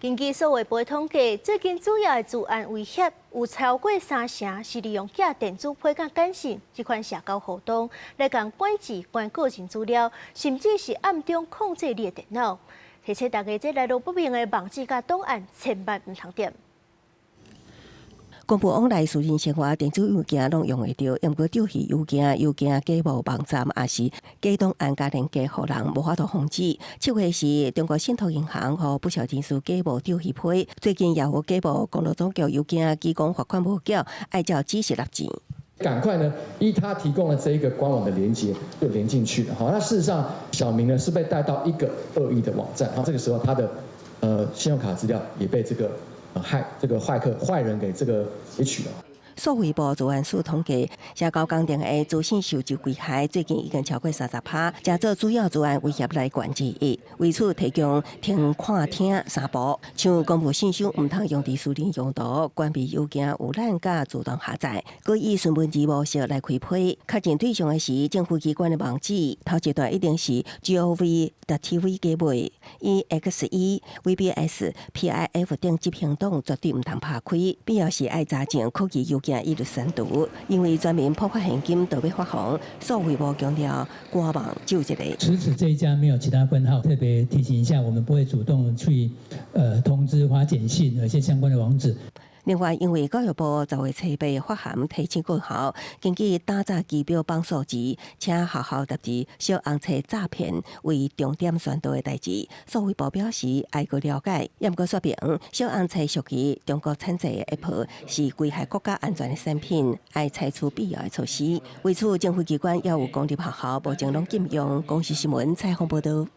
根据数位部的统计，最近主要的治安威胁有超过3成是利用假电子配甲简讯这款社交活动来共管制关个人资料，甚至是暗中控制你的电脑。提醒大家，这来路不明的网址甲档案，千万唔通点。 公布往来私人生活电子邮件拢用会着，毋过钓鱼邮件、假冒网站也是假档案家连假，互人无法度防止。7月时，中国信托银行和不少人士假冒钓鱼批，最近也有假冒公路总局邮件，指讲罚款无缴，爱照指示纳钱。 赶快呢，依他提供的这一个官网的连接就连进去了。好，那事实上小明呢是被带到一个恶意的网站，然后这个时候他的信用卡资料也被这个坏人给这个截取了。 数位部治安署统计，社交工程的资讯收集危害最近已经超过30%，加做主要治安威胁来源之一。为此提供听、看、听3步，像公布信息唔通用伫私人用途，关闭邮件有滥甲自动下载，佮以纯文字模式来开批。确认对象的是政府机关的网址，头一段一定是 gov.tv 假卖，exe、vbs、pif 等执行动绝对唔通拍开，必要时爱查证科技邮件一律删除，因为专门破发现金都要发放。数位部强调，官网就一个。此这一家没有其他分号，特别提醒一下，我们不会主动去通知发简讯而且相关的网址。 另外，因为教育部10月7日发函提醒各校，根据打杂机标榜数字，请学校特别小红册诈骗为重点宣导的代志。数位部表示，爱过了解，也毋过说明小红册属于中国产制的 App， 是危害国家安全的产品，爱采取必要的措施。为此，政府机关也有公立学校目前拢禁用。公司新闻采访报道。